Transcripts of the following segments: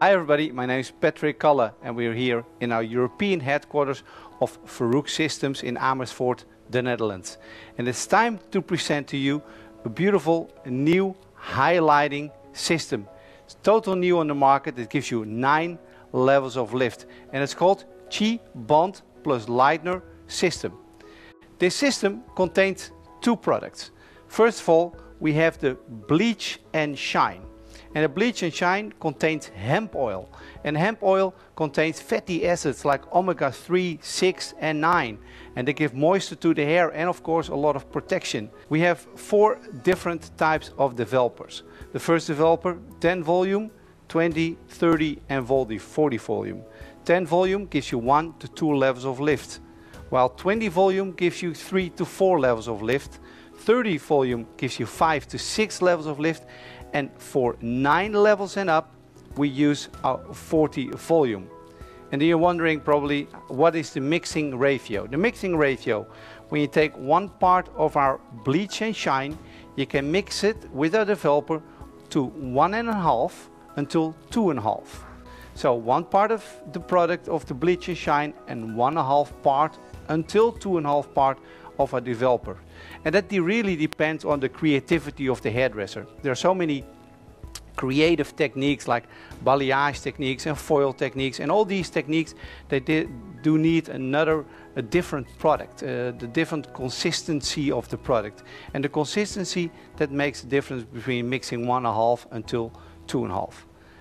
Hi everybody, my name is Patrick Kalle and we're here in our European headquarters of Aufhellungssystems in Amersfoort, the Netherlands. And it's time to present to you a beautiful new highlighting system. It's total new on the market. It gives you 9 levels of lift and it's called Chi Bond plus Lightener system. This system contains 2 products. First of all, we have the Bleach and Shine. And the Bleach and Shine contains hemp oil. And hemp oil contains fatty acids like omega-3, 6 and 9. And they give moisture to the hair and of course a lot of protection. We have 4 different types of developers. The first developer, 10 volume, 20, 30 and 40 volume. 10 volume gives you 1 to 2 levels of lift. While 20 volume gives you 3 to 4 levels of lift. 30 volume gives you 5 to 6 levels of lift. And for 9 levels and up, we use our 40 volume. And then you're wondering probably, what is the mixing ratio? The mixing ratio, when you take 1 part of our Bleach and Shine, you can mix it with a developer to 1.5 until 2.5. So 1 part of the product of the Bleach and Shine and 1.5 part until 2.5 part of a developer. And that really depends on the creativity of the hairdresser. There are so many creative techniques like balayage techniques and foil techniques, and all these techniques, they do need a different product, the different consistency of the product. And the consistency that makes the difference between mixing 1.5 until 2.5.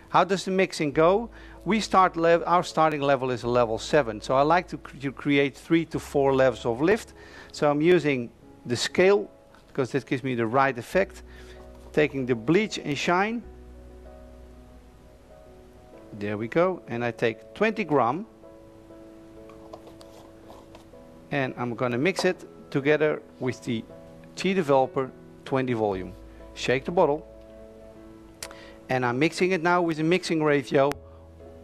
How does the mixing go? Our starting level is a level 7. So I like to create 3 to 4 levels of lift. So I'm using the scale because that gives me the right effect. Taking the Bleach and Shine. There we go. And I take 20 gram. And I'm going to mix it together with the Chi Developer 20 volume. Shake the bottle. And I'm mixing it now with a mixing ratio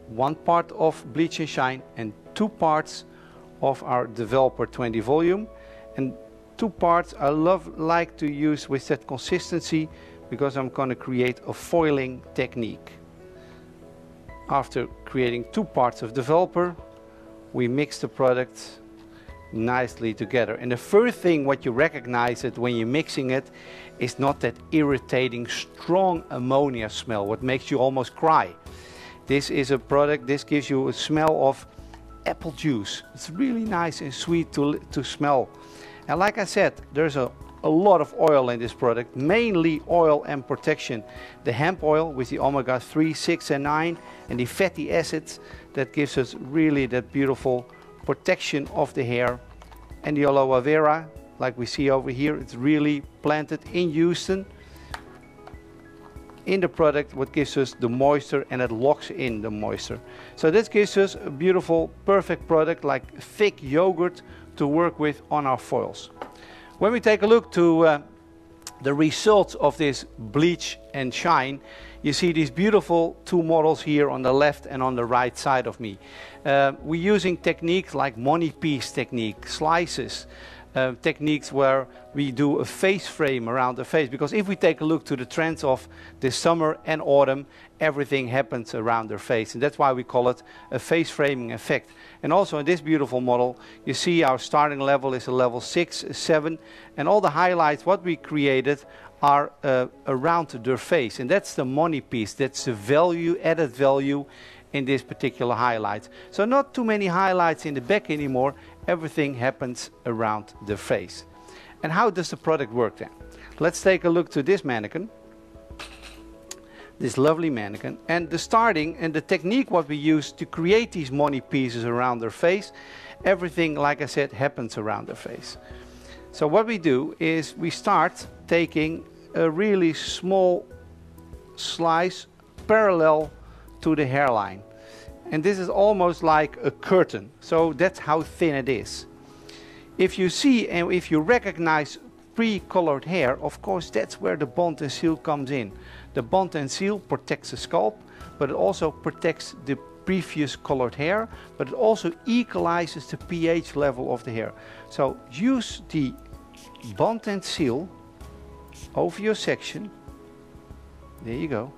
1 part of Bleach and Shine and 2 parts of our Developer 20 volume. And 2 parts I like to use with that consistency because I'm going to create a foiling technique. After creating 2 parts of developer, we mix the product nicely together. And the first thing what you recognize it when you're mixing it is not that irritating strong ammonia smell what makes you almost cry. This is a product, this gives you a smell of apple juice. It's really nice and sweet to smell. And like I said, there's a lot of oil in this product, mainly oil and protection. The hemp oil with the omega-3, 6 and 9 and the fatty acids that gives us really that beautiful protection of the hair. And the Aloe Vera, like we see over here, it's really planted in Houston. In the product, what gives us the moisture and it locks in the moisture. So this gives us a beautiful, perfect product like thick yogurt to work with on our foils. When we take a look to the results of this Bleach and Shine, you see these beautiful 2 models here on the left and on the right side of me. We're using techniques like money piece technique, slices, techniques where we do a face frame around the face, because if we take a look to the trends of this summer and autumn, everything happens around their face, and that's why we call it a face framing effect. And also in this beautiful model you see our starting level is a level 6, 7, and all the highlights what we created are around their face, and that's the money piece, that's the value, added value in this particular highlight. So not too many highlights in the back anymore, everything happens around the face. And how does the product work then? Let's take a look to this mannequin, this lovely mannequin, and the starting and the technique what we use to create these money pieces around their face, everything like I said happens around their face. So what we do is we start taking a really small slice parallel to the hairline. And this is almost like a curtain, so that's how thin it is. If you see and if you recognize pre-colored hair, of course that's where the bond and seal comes in. The bond and seal protects the scalp, but it also protects the previous colored hair, but it also equalizes the pH level of the hair. So use the bond and seal over your section. There you go.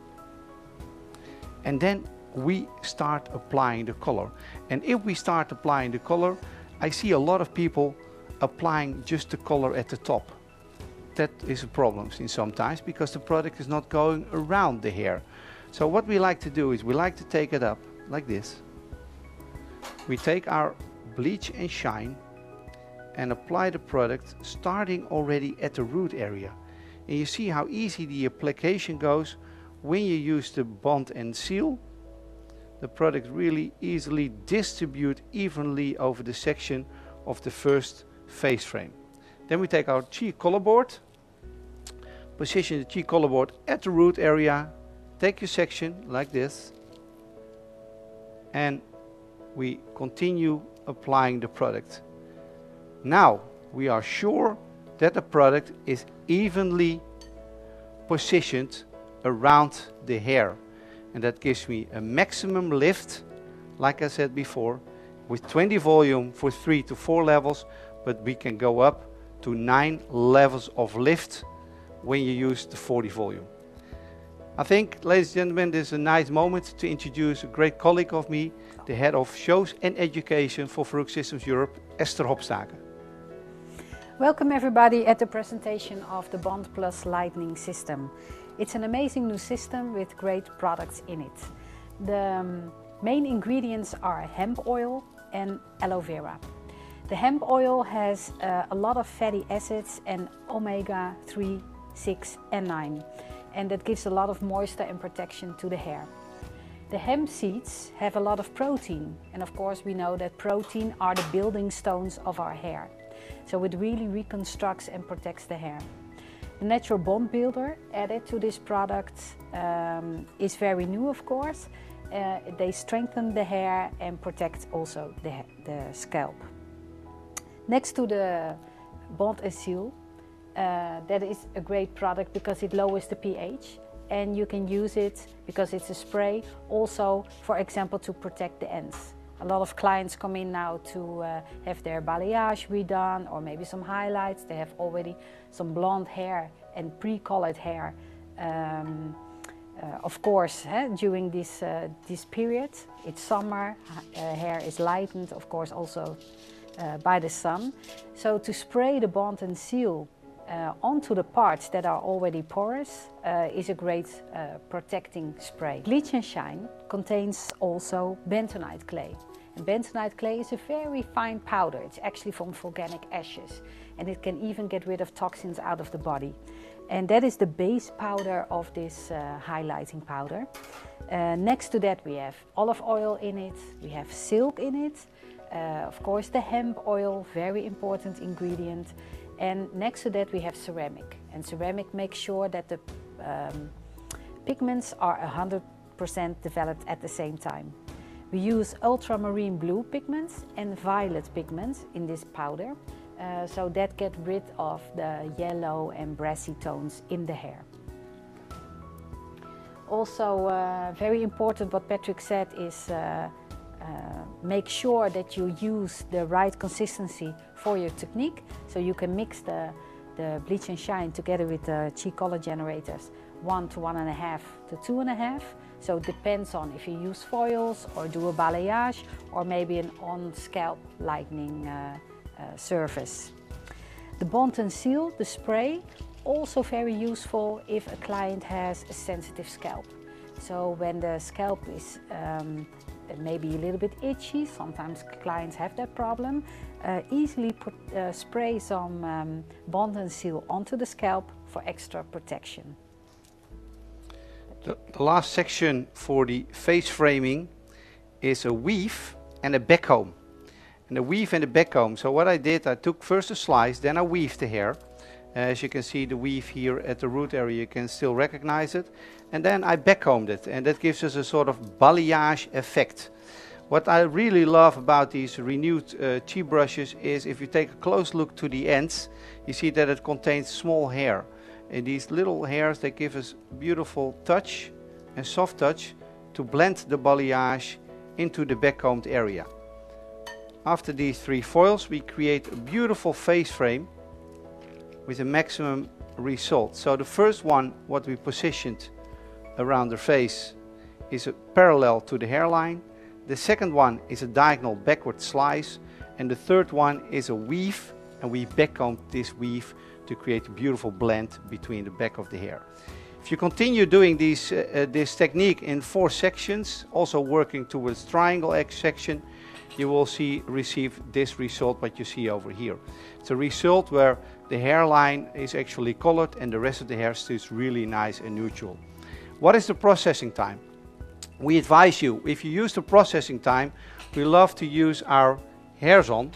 And then we start applying the color. And if we start applying the color, I see a lot of people applying just the color at the top. That is a problem sometimes because the product is not going around the hair. So what we like to do is we like to take it up like this. We take our bleach and shine and apply the product starting already at the root area. And you see how easy the application goes when you use the bond and seal. The product really easily distributes evenly over the section of the first face frame. Then we take our cheek color board, position the cheek color board at the root area, take your section like this, and we continue applying the product. Now we are sure that the product is evenly positioned around the hair, and that gives me a maximum lift, like I said before, with 20 volume for 3 to 4 levels, but we can go up to 9 levels of lift when you use the 40 volume. I think, ladies and gentlemen, this is a nice moment to introduce a great colleague of me, the head of shows and education for Farouk Systems Europe, Esther Hopstake. Welcome everybody at the presentation of the Bond Plus Lightening system. It's an amazing new system with great products in it. The main ingredients are hemp oil and aloe vera. The hemp oil has a lot of fatty acids and omega 3, 6 and 9. And that gives a lot of moisture and protection to the hair. The hemp seeds have a lot of protein, and of course we know that protein are the building stones of our hair. So it really reconstructs and protects the hair. The natural bond builder added to this product is very new, of course. They strengthen the hair and protect also the scalp. Next to the bond and seal, that is a great product because it lowers the pH, and you can use it because it's a spray also, for example, to protect the ends. A lot of clients come in now to have their balayage redone or maybe some highlights. They have already some blonde hair and pre-colored hair. Of course, during this period, it's summer, hair is lightened, of course, also by the sun. So to spray the bond and seal onto the parts that are already porous is a great protecting spray. Bleach and Shine contains also bentonite clay. And bentonite clay is a very fine powder. It's actually from volcanic ashes, and it can even get rid of toxins out of the body. And that is the base powder of this highlighting powder. Next to that we have olive oil in it, we have silk in it, of course the hemp oil, very important ingredient. And next to that we have ceramic, and ceramic makes sure that the pigments are 100% developed at the same time. We use ultramarine blue pigments and violet pigments in this powder, so that gets rid of the yellow and brassy tones in the hair. Also very important what Patrick said is make sure that you use the right consistency for your technique, so you can mix the bleach and shine together with the cheek color generators 1 to 1.5 to 2.5. So it depends on if you use foils or do a balayage or maybe an on-scalp lightening surface. The bond and seal, the spray, also very useful if a client has a sensitive scalp. So when the scalp is maybe a little bit itchy, sometimes clients have that problem, easily spray some bond and seal onto the scalp for extra protection. The last section for the face framing is a weave and a backcomb. And the weave and the backcomb, so what I did, I took first a slice, then I weaved the hair. As you can see the weave here at the root area, you can still recognize it. And then I backcombed it, and that gives us a sort of balayage effect. What I really love about these renewed cheap brushes is if you take a close look to the ends, you see that it contains small hair. And these little hairs, they give us beautiful touch and soft touch to blend the balayage into the backcombed area. After these 3 foils, we create a beautiful face frame with a maximum result. So the first one, what we positioned around the face, is a parallel to the hairline. The second one is a diagonal backward slice. And the third one is a weave, and we backcomb this weave to create a beautiful blend between the back of the hair. If you continue doing this technique in 4 sections, also working towards triangle X section, you will receive this result what you see over here. It's a result where the hairline is actually colored and the rest of the hair stays really nice and neutral. What is the processing time? We advise you, if you use the processing time, we love to use our hairs on,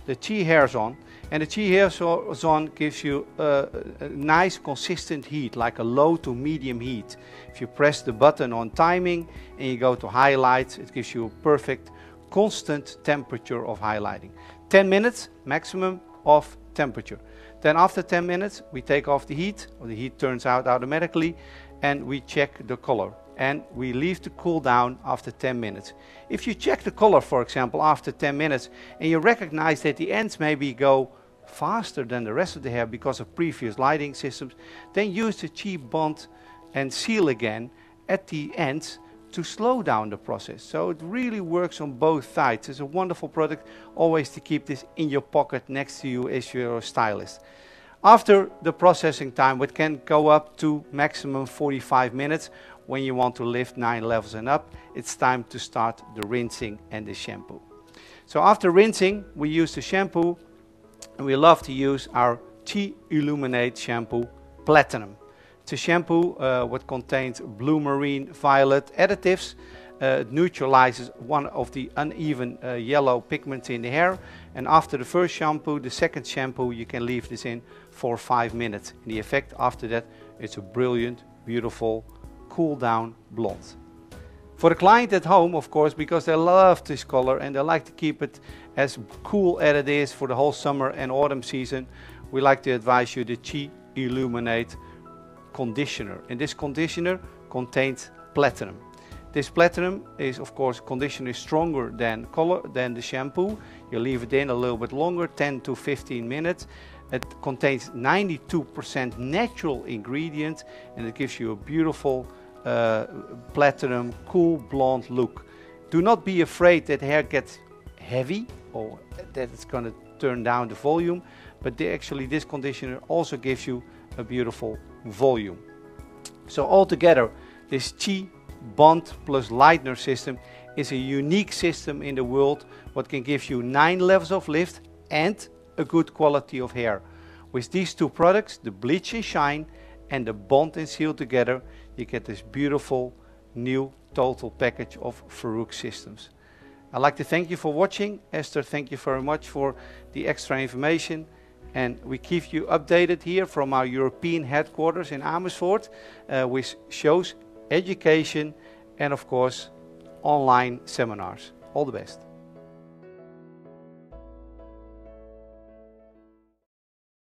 the chi hairs on, and the chi hairs on gives you a nice consistent heat, like a low to medium heat. If you press the button on timing and you go to highlights, it gives you a perfect constant temperature of highlighting. 10 minutes maximum of temperature. Then after 10 minutes we take off the heat, or the heat turns out automatically, and we check the color. And we leave to cool down after 10 minutes. If you check the color, for example, after 10 minutes, and you recognize that the ends maybe go faster than the rest of the hair because of previous lighting systems, then use the chi bond and seal again at the ends to slow down the process. So it really works on both sides. It's a wonderful product, always to keep this in your pocket next to you as your stylist. After the processing time, it can go up to maximum 45 minutes. When you want to lift 9 levels and up, it's time to start the rinsing and the shampoo. So after rinsing, we use the shampoo, and we love to use our Chi Illuminate shampoo Platinum. It's a shampoo what contains blue marine violet additives. It neutralizes one of the uneven yellow pigments in the hair. And after the first shampoo, the second shampoo, you can leave this in for 5 minutes. And the effect after that, it's a brilliant, beautiful, cool down blonde. For the client at home, of course, because they love this color and they like to keep it as cool as it is for the whole summer and autumn season, we like to advise you the Chi Illuminate Conditioner. And this conditioner contains platinum. This platinum is, of course, conditioner is stronger than the shampoo. You leave it in a little bit longer, 10 to 15 minutes. It contains 92% natural ingredients, and it gives you a beautiful platinum, cool blonde look. Do not be afraid that hair gets heavy or that it's going to turn down the volume, but actually this conditioner also gives you a beautiful volume. So altogether, this Chi Bond plus Lightener system is a unique system in the world what can give you 9 levels of lift and a good quality of hair. With these 2 products, the bleach and shine and the bond and seal together, you get this beautiful new total package of Farouk systems. I'd like to thank you for watching. Esther, thank you very much for the extra information. And we keep you updated here from our European headquarters in Amersfoort with shows, education, and of course online seminars. All the best.